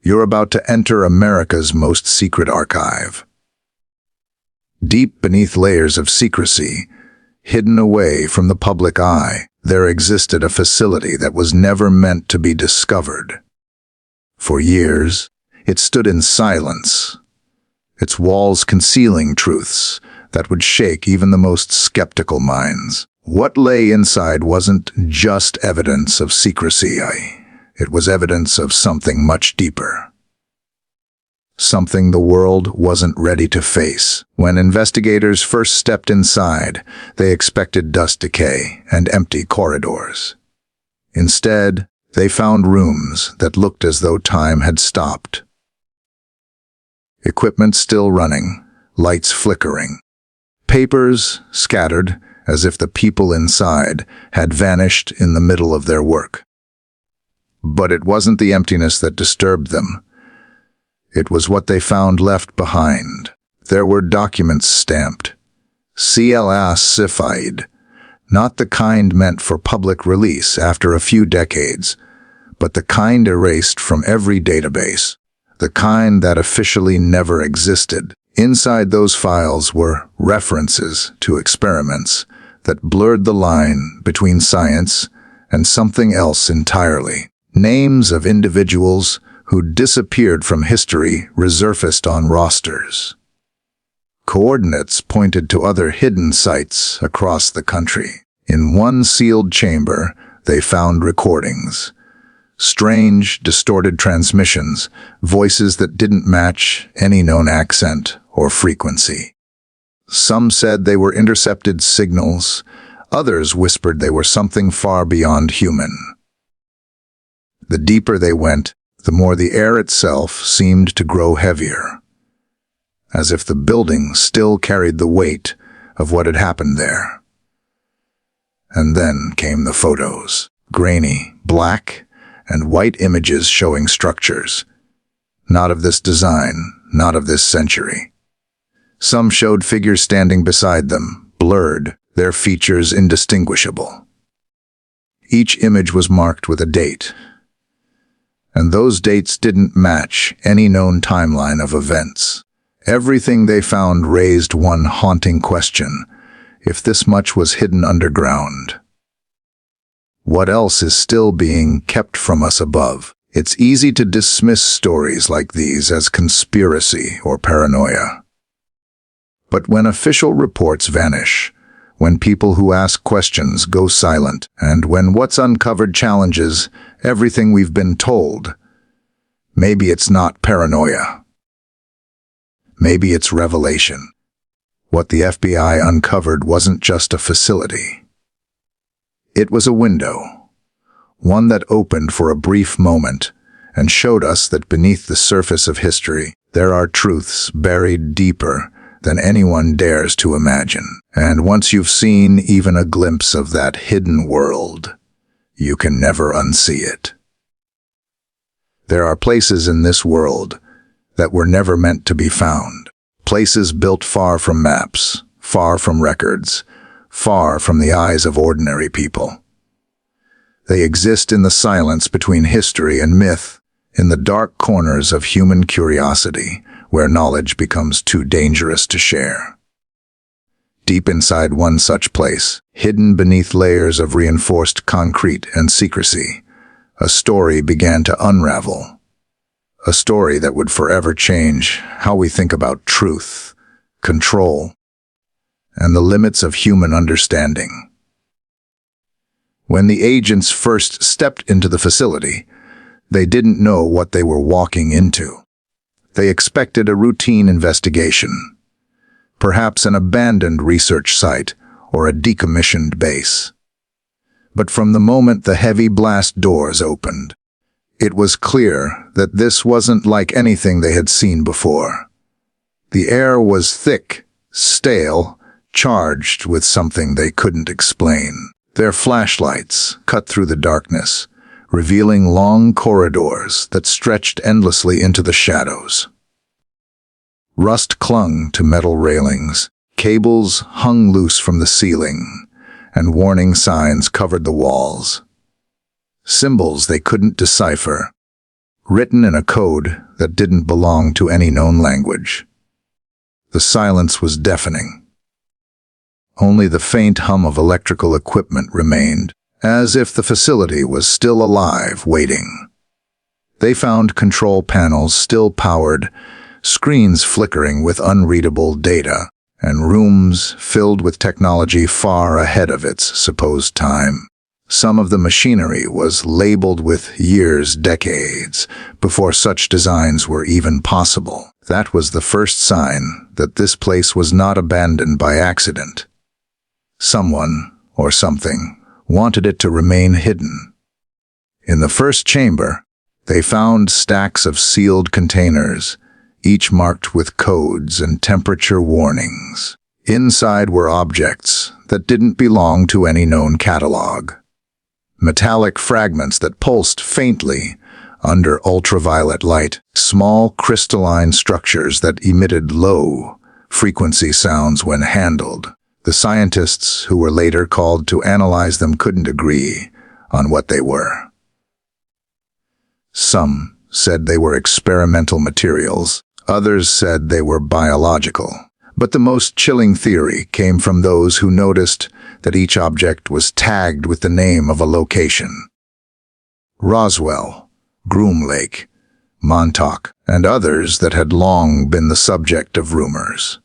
You're about to enter America's most secret archive. Deep beneath layers of secrecy, hidden away from the public eye, there existed a facility that was never meant to be discovered. For years, it stood in silence, its walls concealing truths that would shake even the most skeptical minds. What lay inside wasn't just evidence of secrecy, it was evidence of something much deeper. Something the world wasn't ready to face. When investigators first stepped inside, they expected dust decay and empty corridors. Instead, they found rooms that looked as though time had stopped. Equipment still running, lights flickering. Papers scattered as if the people inside had vanished in the middle of their work. But it wasn't the emptiness that disturbed them. It was what they found left behind. There were documents stamped, classified, not the kind meant for public release after a few decades, but the kind erased from every database, the kind that officially never existed. Inside those files were references to experiments that blurred the line between science and something else entirely. Names of individuals who disappeared from history resurfaced on rosters. Coordinates pointed to other hidden sites across the country. In one sealed chamber, they found recordings. Strange, distorted transmissions, voices that didn't match any known accent or frequency. Some said they were intercepted signals, others whispered they were something far beyond human. The deeper they went, the more the air itself seemed to grow heavier, as if the building still carried the weight of what had happened there. And then came the photos, grainy, black, and white images showing structures. Not of this design, not of this century. Some showed figures standing beside them, blurred, their features indistinguishable. Each image was marked with a date, and those dates didn't match any known timeline of events. Everything they found raised one haunting question: if this much was hidden underground, what else is still being kept from us above? It's easy to dismiss stories like these as conspiracy or paranoia. But when official reports vanish, when people who ask questions go silent, and when what's uncovered challenges everything we've been told, maybe it's not paranoia. Maybe it's revelation. What the FBI uncovered wasn't just a facility. It was a window, one that opened for a brief moment and showed us that beneath the surface of history, there are truths buried deeper than anyone dares to imagine. And once you've seen even a glimpse of that hidden world, you can never unsee it. There are places in this world that were never meant to be found. Places built far from maps, far from records, far from the eyes of ordinary people. They exist in the silence between history and myth, in the dark corners of human curiosity, where knowledge becomes too dangerous to share. Deep inside one such place, hidden beneath layers of reinforced concrete and secrecy, a story began to unravel. A story that would forever change how we think about truth, control, and the limits of human understanding. When the agents first stepped into the facility, they didn't know what they were walking into. They expected a routine investigation, perhaps an abandoned research site or a decommissioned base. But from the moment the heavy blast doors opened, it was clear that this wasn't like anything they had seen before. The air was thick, stale, charged with something they couldn't explain. Their flashlights cut through the darkness, revealing long corridors that stretched endlessly into the shadows. Rust clung to metal railings, cables hung loose from the ceiling, and warning signs covered the walls. Symbols they couldn't decipher, written in a code that didn't belong to any known language. The silence was deafening. Only the faint hum of electrical equipment remained, as if the facility was still alive, waiting. They found control panels still powered, screens flickering with unreadable data, and rooms filled with technology far ahead of its supposed time. Some of the machinery was labeled with years, decades, before such designs were even possible. That was the first sign that this place was not abandoned by accident. Someone, or something, wanted it to remain hidden. In the first chamber, they found stacks of sealed containers, each marked with codes and temperature warnings. Inside were objects that didn't belong to any known catalog. Metallic fragments that pulsed faintly under ultraviolet light, small crystalline structures that emitted low-frequency sounds when handled. The scientists who were later called to analyze them couldn't agree on what they were. Some said they were experimental materials, others said they were biological. But the most chilling theory came from those who noticed that each object was tagged with the name of a location. Roswell, Groom Lake, Montauk, and others that had long been the subject of rumors.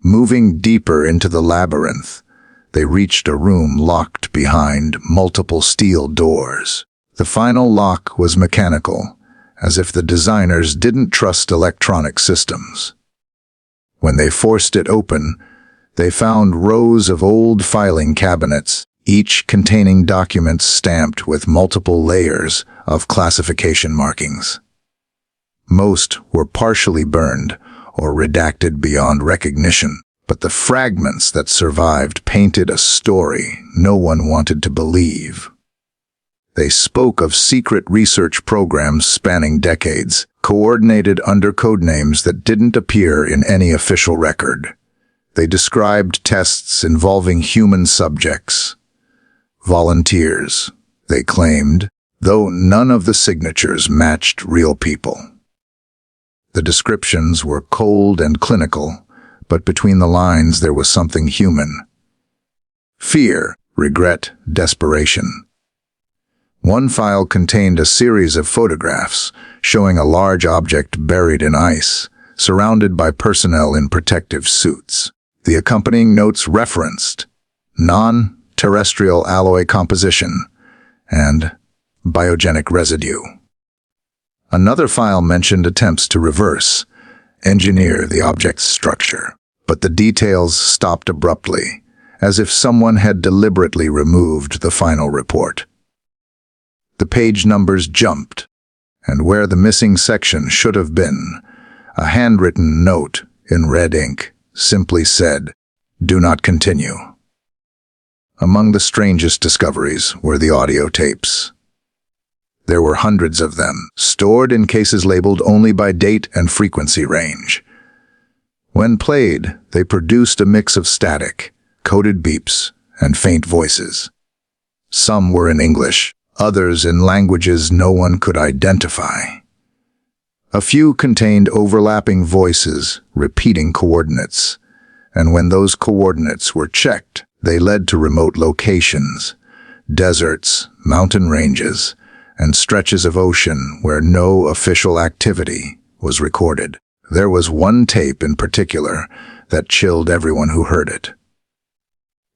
Moving deeper into the labyrinth, they reached a room locked behind multiple steel doors. The final lock was mechanical, as if the designers didn't trust electronic systems. When they forced it open, they found rows of old filing cabinets, each containing documents stamped with multiple layers of classification markings. Most were partially burned or redacted beyond recognition, but the fragments that survived painted a story no one wanted to believe. They spoke of secret research programs spanning decades, coordinated under code names that didn't appear in any official record. They described tests involving human subjects. Volunteers, they claimed, though none of the signatures matched real people. The descriptions were cold and clinical, but between the lines there was something human. Fear, regret, desperation. One file contained a series of photographs showing a large object buried in ice, surrounded by personnel in protective suits. The accompanying notes referenced non-terrestrial alloy composition and biogenic residue. Another file mentioned attempts to reverse engineer the object's structure, but the details stopped abruptly, as if someone had deliberately removed the final report. The page numbers jumped, and where the missing section should have been, a handwritten note in red ink simply said, "Do not continue." Among the strangest discoveries were the audio tapes. There were hundreds of them, stored in cases labeled only by date and frequency range. When played, they produced a mix of static, coded beeps, and faint voices. Some were in English, others in languages no one could identify. A few contained overlapping voices, repeating coordinates, and when those coordinates were checked, they led to remote locations, deserts, mountain ranges, and stretches of ocean where no official activity was recorded. There was one tape in particular that chilled everyone who heard it.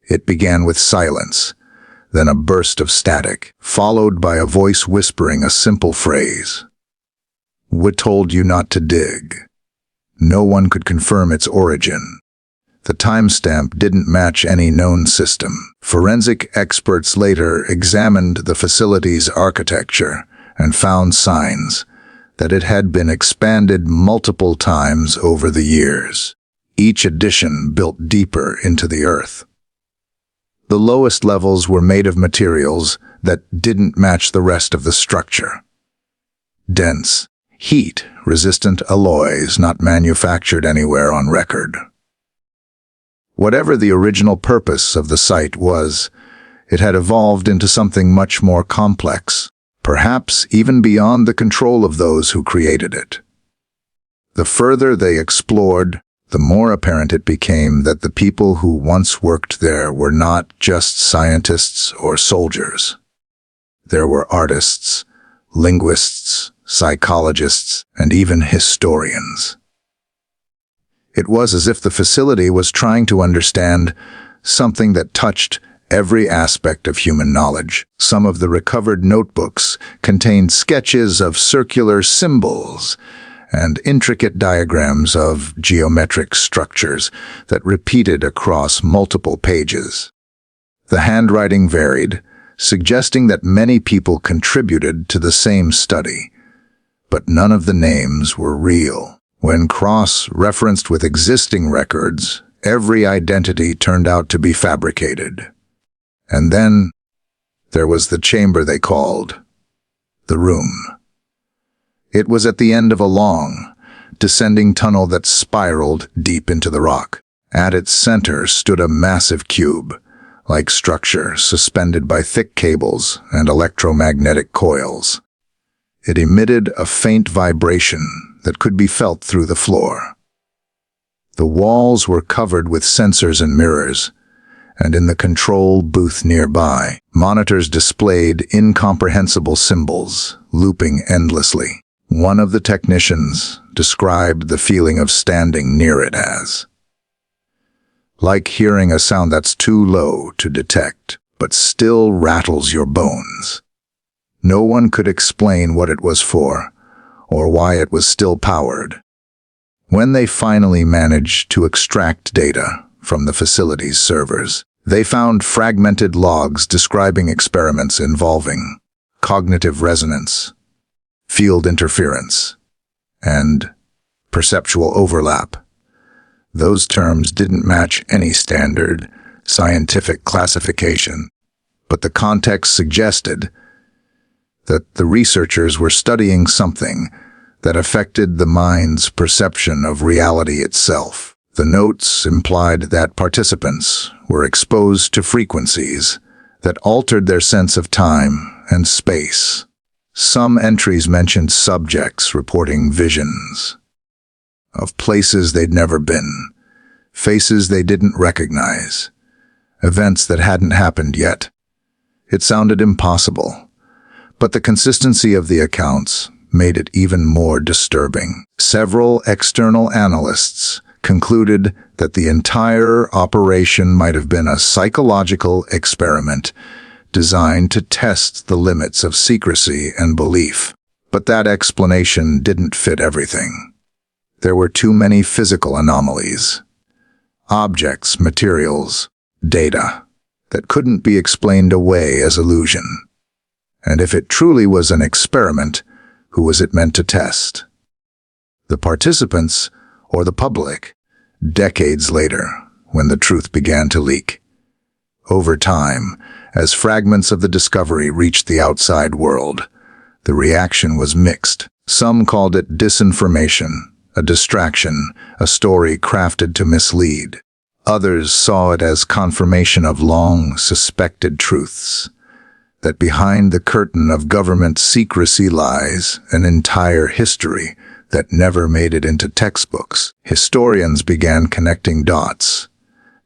It began with silence, then a burst of static, followed by a voice whispering a simple phrase. "We told you not to dig." No one could confirm its origin. The timestamp didn't match any known system. Forensic experts later examined the facility's architecture and found signs that it had been expanded multiple times over the years, each addition built deeper into the earth. The lowest levels were made of materials that didn't match the rest of the structure. Dense, heat-resistant alloys not manufactured anywhere on record. Whatever the original purpose of the site was, it had evolved into something much more complex, perhaps even beyond the control of those who created it. The further they explored, the more apparent it became that the people who once worked there were not just scientists or soldiers. There were artists, linguists, psychologists, and even historians. It was as if the facility was trying to understand something that touched every aspect of human knowledge. Some of the recovered notebooks contained sketches of circular symbols and intricate diagrams of geometric structures that repeated across multiple pages. The handwriting varied, suggesting that many people contributed to the same study, but none of the names were real. When cross-referenced with existing records, every identity turned out to be fabricated. And then there was the chamber they called the room. It was at the end of a long, descending tunnel that spiraled deep into the rock. At its center stood a massive cube-like structure suspended by thick cables and electromagnetic coils. It emitted a faint vibration that could be felt through the floor. The walls were covered with sensors and mirrors, and in the control booth nearby, monitors displayed incomprehensible symbols, looping endlessly. One of the technicians described the feeling of standing near it as like hearing a sound that's too low to detect, but still rattles your bones. No one could explain what it was for, or why it was still powered. When they finally managed to extract data from the facility's servers, they found fragmented logs describing experiments involving cognitive resonance, field interference, and perceptual overlap. Those terms didn't match any standard scientific classification, but the context suggested that the researchers were studying something that affected the mind's perception of reality itself. The notes implied that participants were exposed to frequencies that altered their sense of time and space. Some entries mentioned subjects reporting visions of places they'd never been, faces they didn't recognize, events that hadn't happened yet. It sounded impossible, but the consistency of the accounts made it even more disturbing. Several external analysts concluded that the entire operation might have been a psychological experiment designed to test the limits of secrecy and belief. But that explanation didn't fit everything. There were too many physical anomalies, objects, materials, data that couldn't be explained away as illusion. And if it truly was an experiment, who was it meant to test? The participants or the public? Decades later, when the truth began to leak. Over time, as fragments of the discovery reached the outside world, the reaction was mixed. Some called it disinformation, a distraction, a story crafted to mislead. Others saw it as confirmation of long-suspected truths, that behind the curtain of government secrecy lies an entire history that never made it into textbooks. Historians began connecting dots.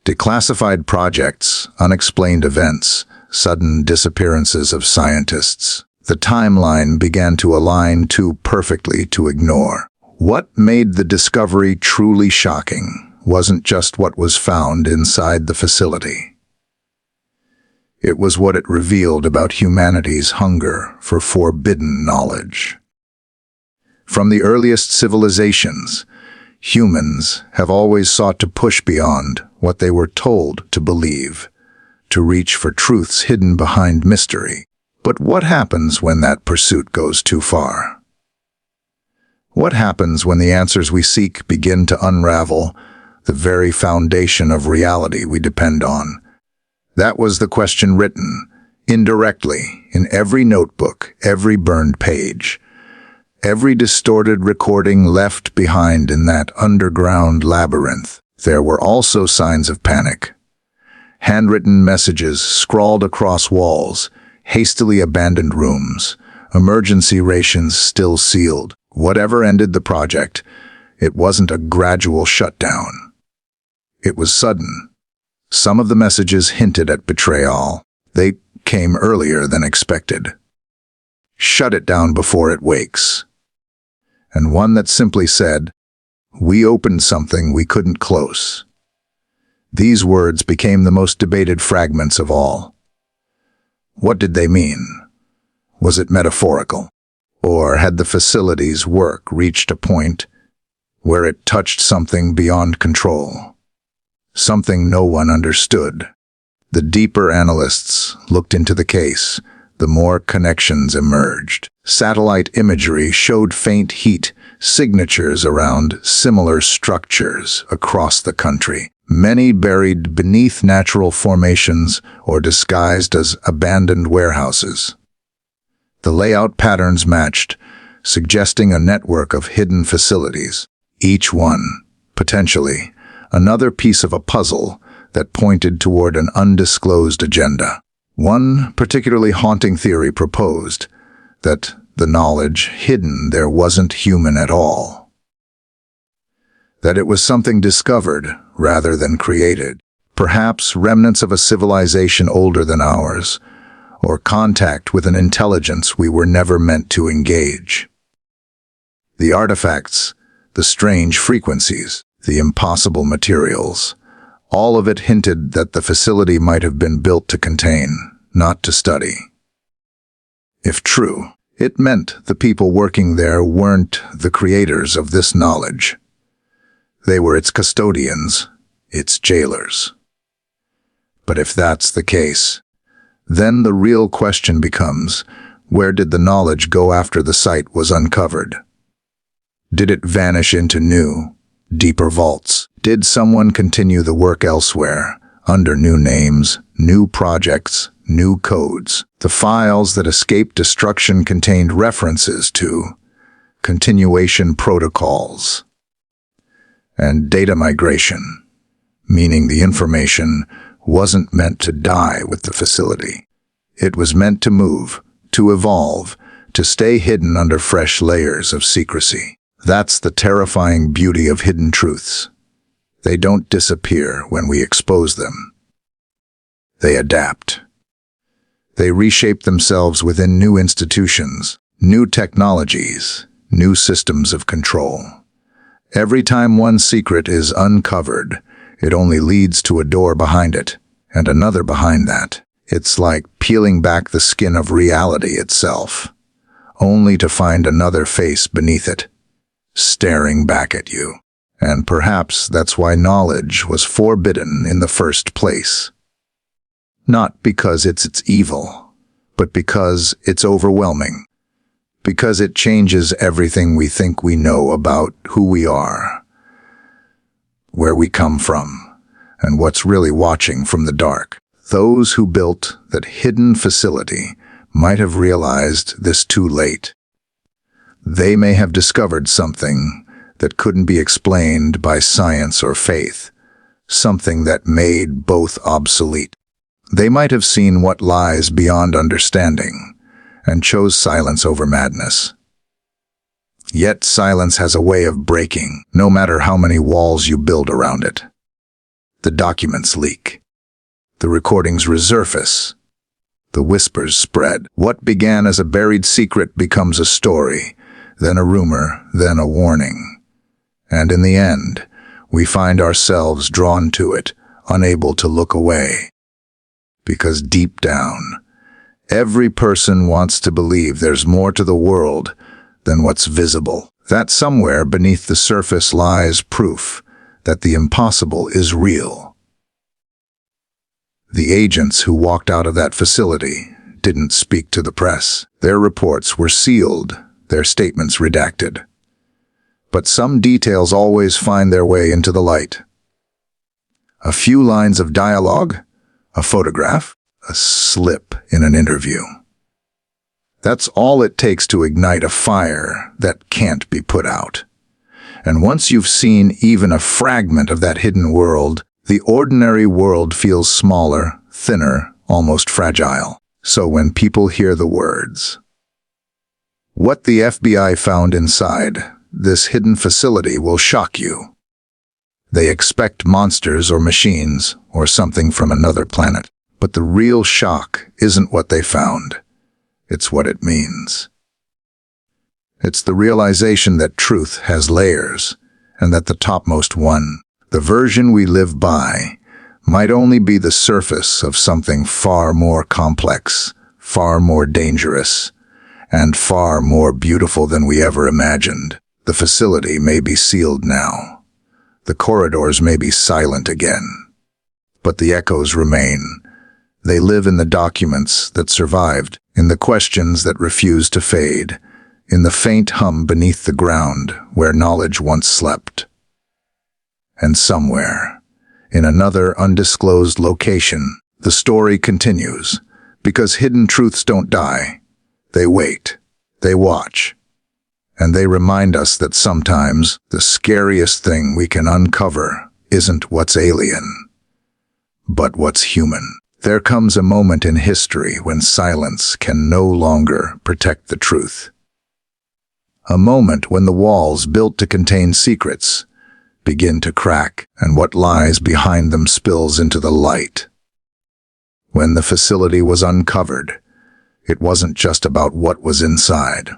Declassified projects, unexplained events, sudden disappearances of scientists. The timeline began to align too perfectly to ignore. What made the discovery truly shocking wasn't just what was found inside the facility. It was what it revealed about humanity's hunger for forbidden knowledge. From the earliest civilizations, humans have always sought to push beyond what they were told to believe, to reach for truths hidden behind mystery. But what happens when that pursuit goes too far? What happens when the answers we seek begin to unravel the very foundation of reality we depend on? That was the question written, indirectly, in every notebook, every burned page, every distorted recording left behind in that underground labyrinth. There were also signs of panic. Handwritten messages scrawled across walls, hastily abandoned rooms, emergency rations still sealed. Whatever ended the project, it wasn't a gradual shutdown. It was sudden. Some of the messages hinted at betrayal. They came earlier than expected. Shut it down before it wakes. And one that simply said, "We opened something we couldn't close." These words became the most debated fragments of all. What did they mean? Was it metaphorical? Or had the facility's work reached a point where it touched something beyond control? Something no one understood. The deeper analysts looked into the case, the more connections emerged. Satellite imagery showed faint heat signatures around similar structures across the country, many buried beneath natural formations or disguised as abandoned warehouses. The layout patterns matched, suggesting a network of hidden facilities, each one, potentially, another piece of a puzzle that pointed toward an undisclosed agenda. One particularly haunting theory proposed that the knowledge hidden there wasn't human at all. That it was something discovered rather than created, perhaps remnants of a civilization older than ours, or contact with an intelligence we were never meant to engage. The artifacts, the strange frequencies, the impossible materials, all of it hinted that the facility might have been built to contain, not to study. If true, it meant the people working there weren't the creators of this knowledge. They were its custodians, its jailers. But if that's the case, then the real question becomes, where did the knowledge go after the site was uncovered? Did it vanish into new, deeper vaults? Did someone continue the work elsewhere, under new names, new projects, new codes? The files that escaped destruction contained references to continuation protocols and data migration, meaning the information wasn't meant to die with the facility. It was meant to move, to evolve, to stay hidden under fresh layers of secrecy. That's the terrifying beauty of hidden truths. They don't disappear when we expose them. They adapt. They reshape themselves within new institutions, new technologies, new systems of control. Every time one secret is uncovered, it only leads to a door behind it, and another behind that. It's like peeling back the skin of reality itself, only to find another face beneath it, staring back at you. And perhaps that's why knowledge was forbidden in the first place. Not because it's evil, but because it's overwhelming. Because it changes everything we think we know about who we are, where we come from, and what's really watching from the dark. Those who built that hidden facility might have realized this too late. They may have discovered something that couldn't be explained by science or faith, something that made both obsolete. They might have seen what lies beyond understanding and chose silence over madness. Yet silence has a way of breaking, no matter how many walls you build around it. The documents leak. The recordings resurface. The whispers spread. What began as a buried secret becomes a story, then a rumor, then a warning. And in the end, we find ourselves drawn to it, unable to look away. Because deep down, every person wants to believe there's more to the world than what's visible. That somewhere beneath the surface lies proof that the impossible is real. The agents who walked out of that facility didn't speak to the press. Their reports were sealed, their statements redacted. But some details always find their way into the light. A few lines of dialogue, a photograph, a slip in an interview. That's all it takes to ignite a fire that can't be put out. And once you've seen even a fragment of that hidden world, the ordinary world feels smaller, thinner, almost fragile. So when people hear the words, "What the FBI found inside this hidden facility will shock you," they expect monsters or machines or something from another planet. But the real shock isn't what they found. It's what it means. It's the realization that truth has layers, and that the topmost one, the version we live by, might only be the surface of something far more complex, far more dangerous, and far more beautiful than we ever imagined. The facility may be sealed now. The corridors may be silent again. But the echoes remain. They live in the documents that survived, in the questions that refuse to fade, in the faint hum beneath the ground where knowledge once slept. And somewhere, in another undisclosed location, the story continues, because hidden truths don't die. They wait, they watch, and they remind us that sometimes the scariest thing we can uncover isn't what's alien, but what's human. There comes a moment in history when silence can no longer protect the truth. A moment when the walls built to contain secrets begin to crack, and what lies behind them spills into the light. When the facility was uncovered, it wasn't just about what was inside.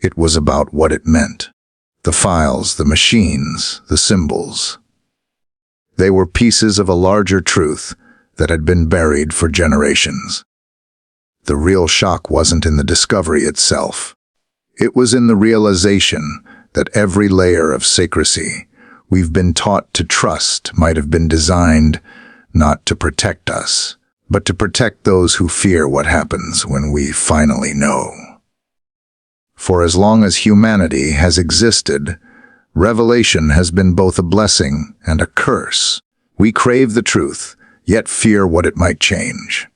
It was about what it meant. The files, the machines, the symbols. They were pieces of a larger truth that had been buried for generations. The real shock wasn't in the discovery itself. It was in the realization that every layer of secrecy we've been taught to trust might have been designed not to protect us, but to protect those who fear what happens when we finally know. For as long as humanity has existed, revelation has been both a blessing and a curse. We crave the truth, yet fear what it might change.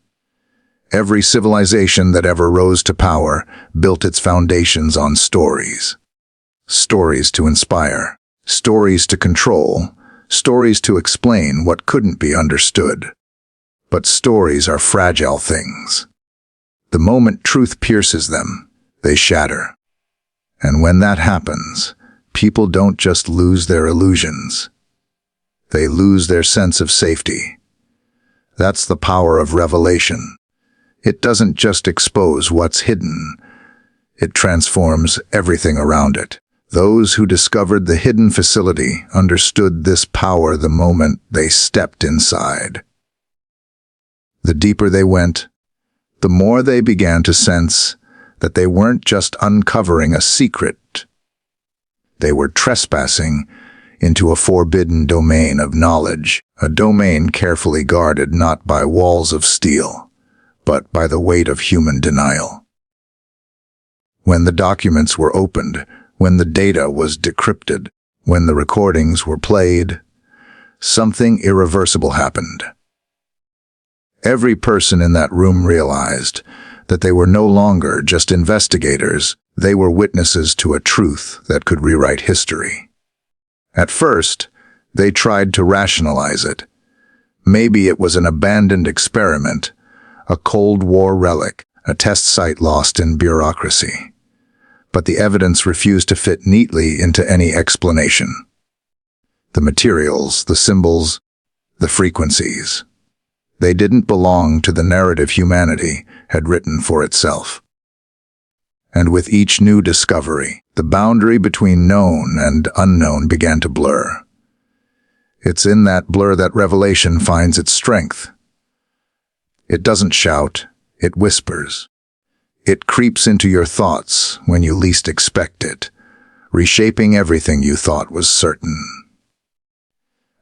Every civilization that ever rose to power built its foundations on stories. Stories to inspire, stories to control, stories to explain what couldn't be understood. But stories are fragile things. The moment truth pierces them, they shatter. And when that happens, people don't just lose their illusions. They lose their sense of safety. That's the power of revelation. It doesn't just expose what's hidden. It transforms everything around it. Those who discovered the hidden facility understood this power the moment they stepped inside. The deeper they went, the more they began to sense that they weren't just uncovering a secret. They were trespassing into a forbidden domain of knowledge, a domain carefully guarded not by walls of steel, but by the weight of human denial. When the documents were opened, when the data was decrypted, when the recordings were played, something irreversible happened. Every person in that room realized that they were no longer just investigators, they were witnesses to a truth that could rewrite history. At first, they tried to rationalize it. Maybe it was an abandoned experiment, a Cold War relic, a test site lost in bureaucracy. But the evidence refused to fit neatly into any explanation. The materials, the symbols, the frequencies. They didn't belong to the narrative humanity had written for itself. And with each new discovery, the boundary between known and unknown began to blur. It's in that blur that revelation finds its strength. It doesn't shout, it whispers. It creeps into your thoughts when you least expect it, reshaping everything you thought was certain.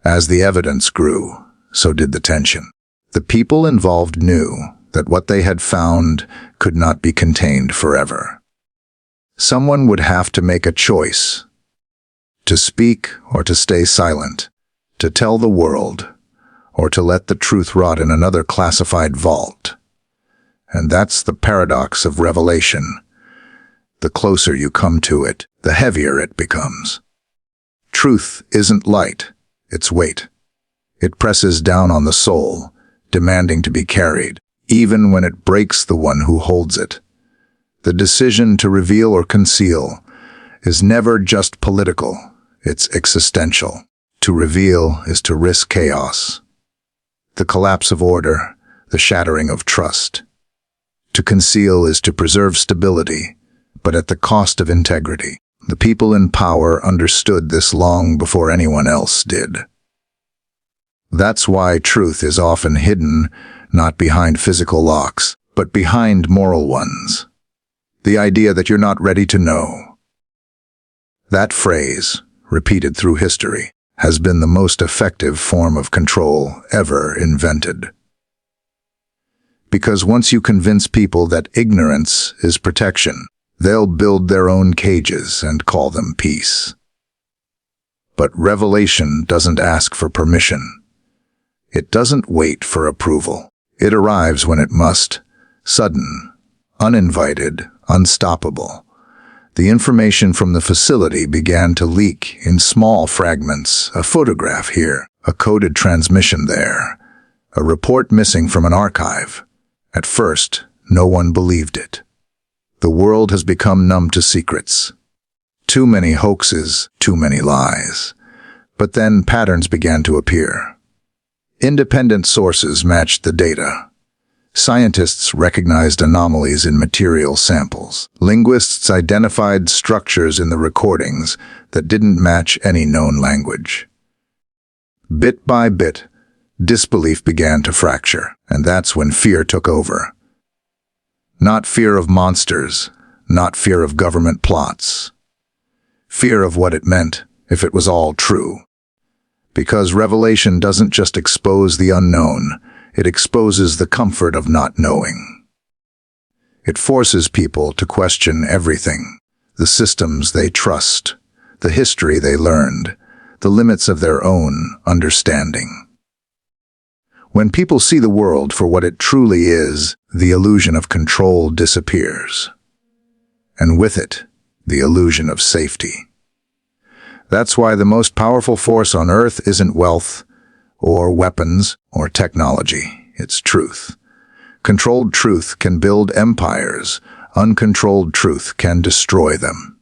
As the evidence grew, so did the tension. The people involved knew that what they had found could not be contained forever. Someone would have to make a choice, to speak or to stay silent, to tell the world, or to let the truth rot in another classified vault. And that's the paradox of revelation. The closer you come to it, the heavier it becomes. truth isn't light, it's weight. It presses down on the soul, demanding to be carried, even when it breaks the one who holds it. The decision to reveal or conceal is never just political, it's existential. To reveal is to risk chaos, the collapse of order, the shattering of trust. To conceal is to preserve stability, but at the cost of integrity. The people in power understood this long before anyone else did. That's why truth is often hidden, not behind physical locks, but behind moral ones. The idea that you're not ready to know. That phrase, repeated through history, has been the most effective form of control ever invented. Because once you convince people that ignorance is protection, they'll build their own cages and call them peace. But revelation doesn't ask for permission. It doesn't wait for approval. It arrives when it must, sudden, uninvited, unstoppable. The information from the facility began to leak in small fragments, a photograph here, a coded transmission there, a report missing from an archive. At first, no one believed it. The world has become numb to secrets. Too many hoaxes, too many lies. But then patterns began to appear. Independent sources matched the data. Scientists recognized anomalies in material samples. Linguists identified structures in the recordings that didn't match any known language. Bit by bit, disbelief began to fracture, and that's when fear took over. Not fear of monsters, not fear of government plots. Fear of what it meant if it was all true. Because revelation doesn't just expose the unknown, it exposes the comfort of not knowing. It forces people to question everything, the systems they trust, the history they learned, the limits of their own understanding. When people see the world for what it truly is, the illusion of control disappears. And with it, the illusion of safety. That's why the most powerful force on earth isn't wealth, or weapons, or technology. It's truth. Controlled truth can build empires. Uncontrolled truth can destroy them.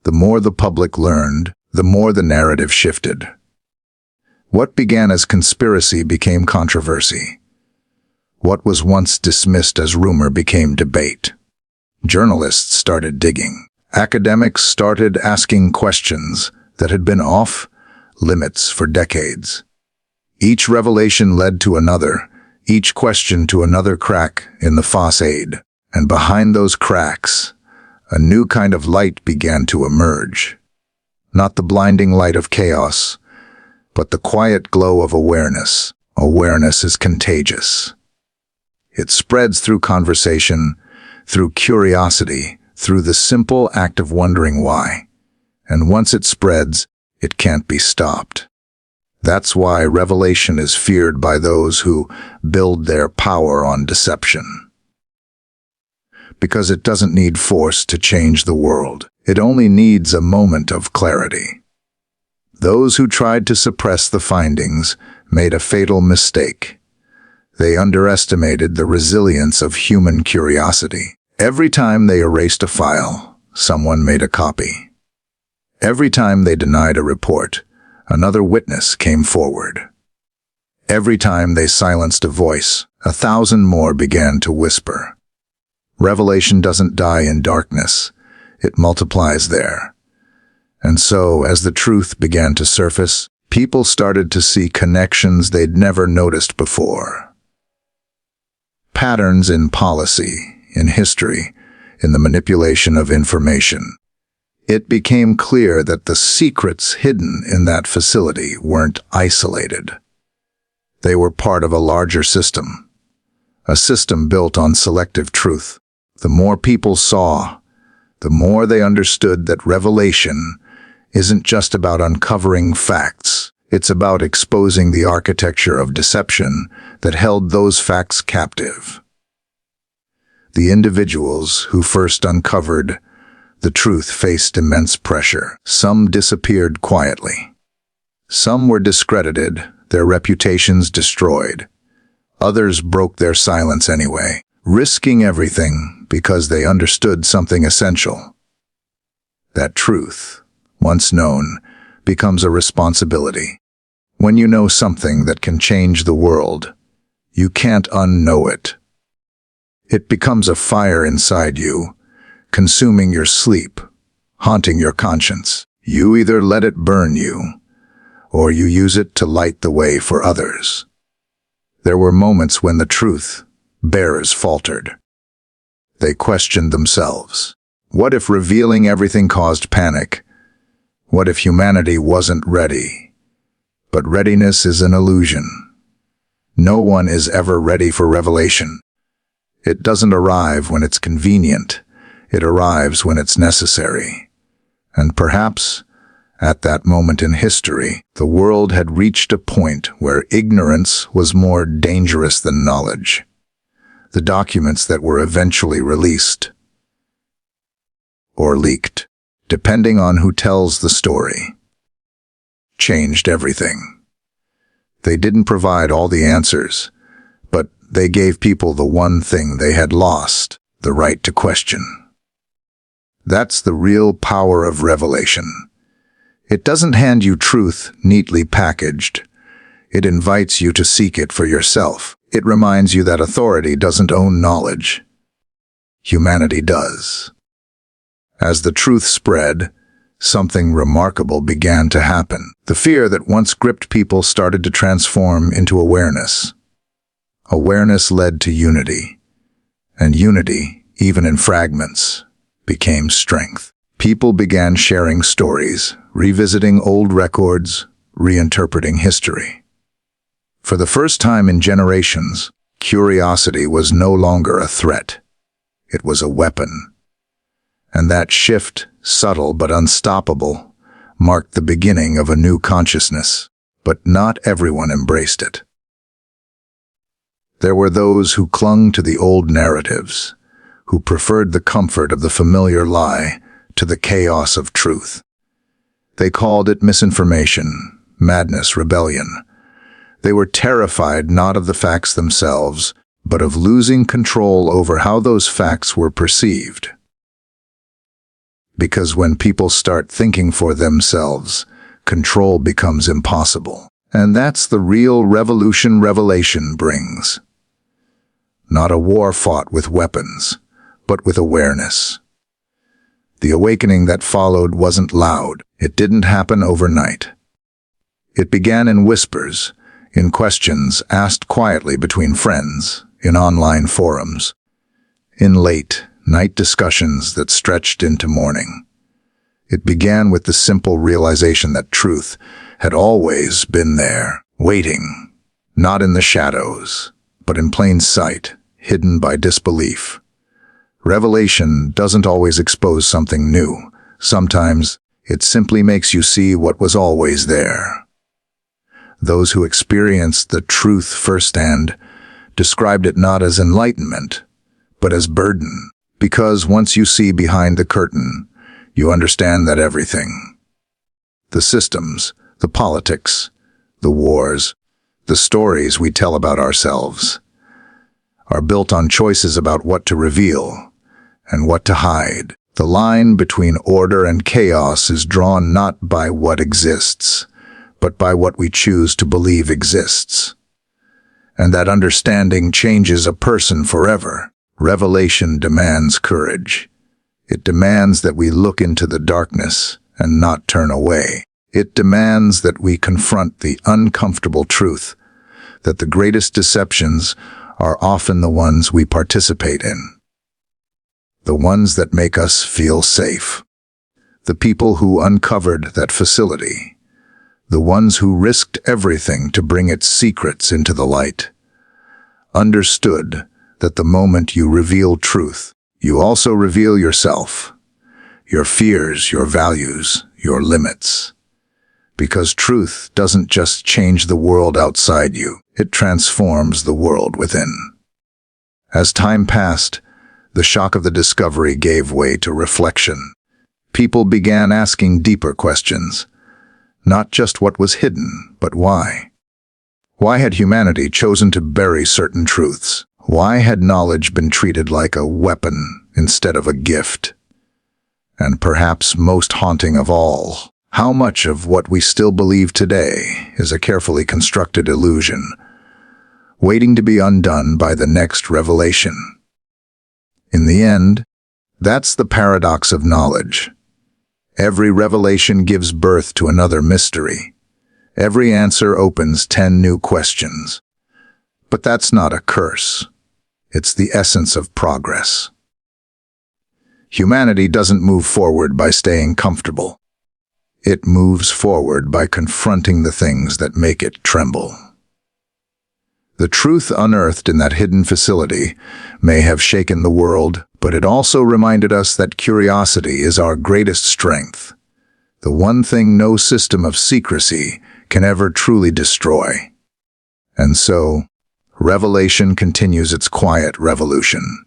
The more the public learned, the more the narrative shifted. What began as conspiracy became controversy. What was once dismissed as rumor became debate. Journalists started digging. Academics started asking questions that had been off limits for decades. Each revelation led to another, each question to another crack in the facade. And behind those cracks, a new kind of light began to emerge. Not the blinding light of chaos, but the quiet glow of awareness. Awareness is contagious. It spreads through conversation, through curiosity, through the simple act of wondering why. And once it spreads, it can't be stopped. That's why revelation is feared by those who build their power on deception. Because it doesn't need force to change the world. It only needs a moment of clarity. Those who tried to suppress the findings made a fatal mistake. They underestimated the resilience of human curiosity. Every time they erased a file, someone made a copy. Every time they denied a report, another witness came forward. Every time they silenced a voice, 1,000 more began to whisper. Revelation doesn't die in darkness, it multiplies there. And so, as the truth began to surface, people started to see connections they'd never noticed before. Patterns in policy, in history, in the manipulation of information. It became clear that the secrets hidden in that facility weren't isolated. They were part of a larger system, a system built on selective truth. The more people saw, the more they understood that revelation isn't just about uncovering facts. It's about exposing the architecture of deception that held those facts captive. The individuals who first uncovered The truth faced immense pressure. Some disappeared quietly. Some were discredited, their reputations destroyed. Others broke their silence anyway, risking everything because they understood something essential. That truth, once known, becomes a responsibility. When you know something that can change the world, you can't unknow it. It becomes a fire inside you, consuming your sleep, haunting your conscience. You either let it burn you, or you use it to light the way for others. There were moments when the truth bearers faltered. They questioned themselves. What if revealing everything caused panic? What if humanity wasn't ready? But readiness is an illusion. No one is ever ready for revelation. It doesn't arrive when it's convenient. It arrives when it's necessary. And perhaps, at that moment in history, the world had reached a point where ignorance was more dangerous than knowledge. The documents that were eventually released, or leaked, depending on who tells the story, changed everything. They didn't provide all the answers, but they gave people the one thing they had lost, the right to question. That's the real power of revelation. It doesn't hand you truth neatly packaged. It invites you to seek it for yourself. It reminds you that authority doesn't own knowledge. Humanity does. As the truth spread, something remarkable began to happen. The fear that once gripped people started to transform into awareness. Awareness led to unity, and unity, even in fragments, became strength. People began sharing stories, revisiting old records, reinterpreting history. For the first time in generations, curiosity was no longer a threat. It was a weapon. And that shift, subtle but unstoppable, marked the beginning of a new consciousness. But not everyone embraced it. There were those who clung to the old narratives, who preferred the comfort of the familiar lie to the chaos of truth. They called it misinformation, madness, rebellion. They were terrified not of the facts themselves, but of losing control over how those facts were perceived. Because when people start thinking for themselves, control becomes impossible. And that's the real revolution revelation brings. Not a war fought with weapons, but with awareness. The awakening that followed wasn't loud. It didn't happen overnight. It began in whispers, in questions asked quietly between friends, in online forums, in late night discussions that stretched into morning. It began with the simple realization that truth had always been there, waiting, not in the shadows, but in plain sight, hidden by disbelief. Revelation doesn't always expose something new. Sometimes it simply makes you see what was always there. Those who experienced the truth firsthand described it not as enlightenment, but as burden. Because once you see behind the curtain, you understand that everything, the systems, the politics, the wars, the stories we tell about ourselves, are built on choices about what to reveal and what to hide. The line between order and chaos is drawn not by what exists, but by what we choose to believe exists. And that understanding changes a person forever. Revelation demands courage. It demands that we look into the darkness and not turn away. It demands that we confront the uncomfortable truth that the greatest deceptions are often the ones we participate in. The ones that make us feel safe. The people who uncovered that facility. The ones who risked everything to bring its secrets into the light. Understood that the moment you reveal truth, you also reveal yourself, your fears, your values, your limits. Because truth doesn't just change the world outside you, it transforms the world within. As time passed, the shock of the discovery gave way to reflection. people began asking deeper questions. Not just what was hidden, but why. Why had humanity chosen to bury certain truths? Why had knowledge been treated like a weapon instead of a gift? And perhaps most haunting of all, how much of what we still believe today is a carefully constructed illusion, waiting to be undone by the next revelation? In the end, that's the paradox of knowledge. Every revelation gives birth to another mystery. Every answer opens 10 new questions. But that's not a curse. It's the essence of progress. Humanity doesn't move forward by staying comfortable. It moves forward by confronting the things that make it tremble. The truth unearthed in that hidden facility may have shaken the world, but it also reminded us that curiosity is our greatest strength, the one thing no system of secrecy can ever truly destroy. And so, revelation continues its quiet revolution.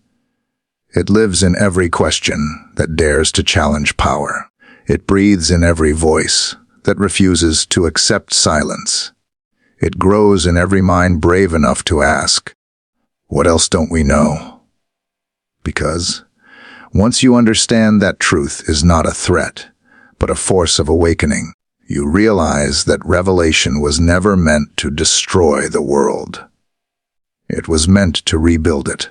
It lives in every question that dares to challenge power. It breathes in every voice that refuses to accept silence. It grows in every mind brave enough to ask, "What else don't we know?" Because once you understand that truth is not a threat, but a force of awakening, you realize that revelation was never meant to destroy the world. It was meant to rebuild it.